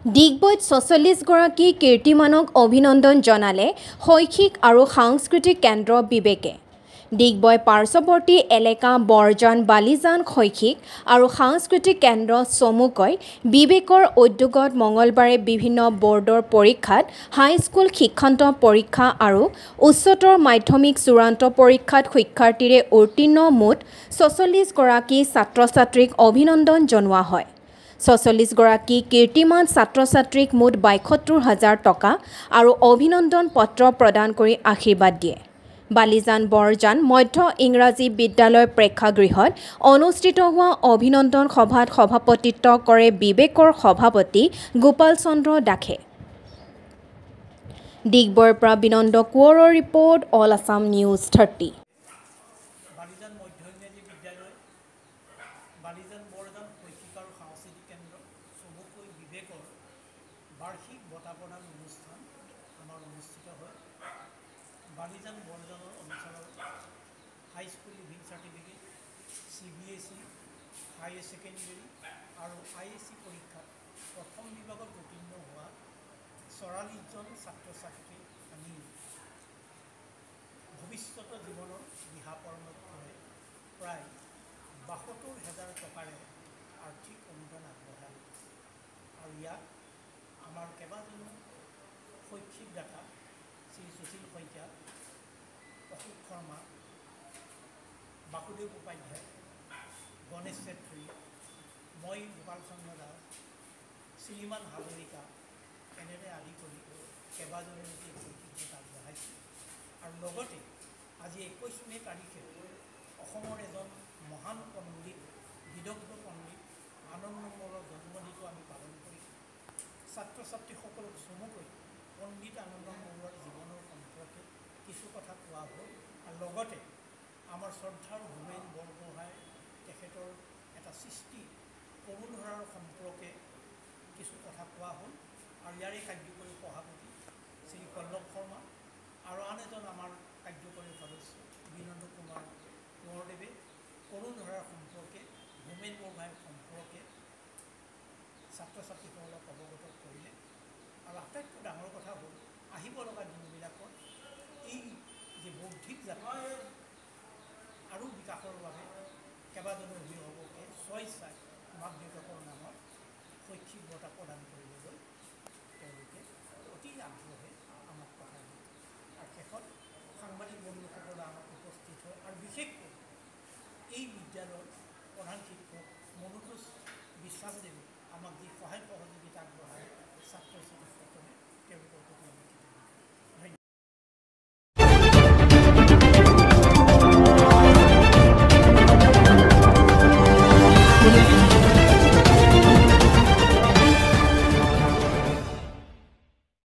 ডিগবৈত ৪৬গৰাকী কীৰ্তিমানক অভিনন্দন জনালে শৈক্ষিক আৰু সাংস্কৃতিক কেন্দ্ৰ বিবেকে। ডিগবৈ পাৰ্শ্বৱৰ্তী এলেকা বৰজান বালিজান শৈক্ষিক আৰু সাংস্কৃতিক কেন্দ্ৰ চমুকৈ বিবেকৰ উদ্যোগত মঙলবাৰে বিভিন্ন বৰ্ডৰ পৰীক্ষাত হাইস্কুল শিক্ষান্ত পৰীক্ষা আৰু উচ্চতৰ মাধ্যমিক চূড়ান্ত পৰীক্ষাত শিক্ষাৰ্থীৰে উত্তীৰ্ণ মুঠ ৪৬গৰাকী ছাত্ৰ-ছাত্ৰীক অভিনন্দন জনোৱা হয়। ৪৬গৰাকী কীৰ্তিমান ছাত্ৰ-ছাত্ৰীক মুঠ ৭২,০০০ টকা আৰু অভিনন্দন পত্ৰ প্ৰদান কৰি আশীৰ্বাদ দিয়ে। বালিজান বৰজান মধ্য ইংৰাজী বিদ্যালয় প্ৰেক্ষাগৃহত অনুষ্ঠিত হোৱা অভিনন্দন সভাত সভাপতিত্ব কৰে বিবেকৰ সভাপতি গোপাল চন্দ্ৰ দাসে। ডিগবৈৰ পৰা বিনন্দ কোঁৱৰৰ report, all Assam news 30। Balijan মধ্য ইংৰাজী বিদ্যালয়, বালিজান বৰজান শৈক্ষিক আৰু সাংস্কৃতিক কেন্দ্ৰ চমুকৈ বিবেকৰ বাৰ্ষিক বঁটা প্ৰদান অনুষ্ঠান আমাৰ অনুষ্ঠিত হয়। বালিজান বৰজানৰ অঞ্চলৰ high school leaving certificate, CBSE, higher secondary আৰু ISC পৰীক্ষাত প্ৰথম বিভাগত উত্তীৰ্ণ হোৱা ৪৪জন ছাত্ৰ-ছাত্ৰী আমি ভৱিষ্যতৰ জীৱনৰ দিহা পৰামৰ্শৰে প্ৰায় ৭২,০০০ টকাৰে আৰ্থিক অনুদান আগবঢ়ায় আৰু ইয়াত আমাৰ কেইবাজনো শৈক্ষিক দাতা শ্ৰী সুশীল শইকীয়া, অশোক শৰ্মা, বাসুদেৱ উপাধ্যায়, গণেশ চেত্ৰী, মই গোপাল চন্দ্ৰ দাস, শ্ৰীমান হাজৰিকা এনেদৰে আদি কৰি কেইবাজনে শৈক্ষিক দাতা আগবঢ়াইছে। আৰু লগতে আজি ২১ মে' তাৰিখে অসমৰ এজন মহান পণ্ডিত, বিদগ্ধ পণ্ডিত আনন্দমোহনৰ জন্মদিনটো আমি পালন কৰিছোঁ। ছাত্ৰ ছাত্ৰীসকলক চমুকৈ পণ্ডিত আনন্দমোহনৰ জীৱনৰ সম্পৰ্কে কিছু কথা কোৱা হ'ল আৰু লগতে আমাৰ শ্ৰদ্ধাৰ হোমেন বৰগোহাঁই তেখেতৰ এটা সৃষ্টি কৰুণধাৰাৰ সম্পৰ্কে কিছু কথা কোৱা হ'ল আৰু ইয়াৰে কাৰ্যকৰী সভাপতি শ্ৰী পল্লৱ শৰ্মা আৰু আন এজন আমাৰ কাৰ্যকৰী সদস্য বিনন্দ কুমাৰ কোঁৱৰদেৱে কৰুণধাৰাৰ সম্পৰ্কে, হোমেন বৰগোহাঁইৰ সম্পৰ্কে ছাত্ৰ ছাত্ৰীসকলক অৱগত কৰিলে। আৰু আটাইতকৈ ডাঙৰ কথা হ'ল আহিব লগা দিনবিলাকত এই যে বৌদ্ধিক যাত্ৰা আৰু বিকাশৰ বাবে কেইবাজনো অভিভাৱকে স্বইচ্ছাই মাক দেউতাকৰ নামত শৈক্ষিক বঁটা প্ৰদান কৰিবলৈ তেওঁলোকে অতি আগ্ৰহে আমাক কথা দিয়ে। আৰু শেষত সাংবাদিক বন্ধুসকলে আমাক উপস্থিত হয় আৰু বিশেষকৈ এই বিদ্যালয়ৰ প্ৰধান শিক্ষক মনোতোষ বিশ্বাসদেৱে আমাক যি সহায় সহযোগ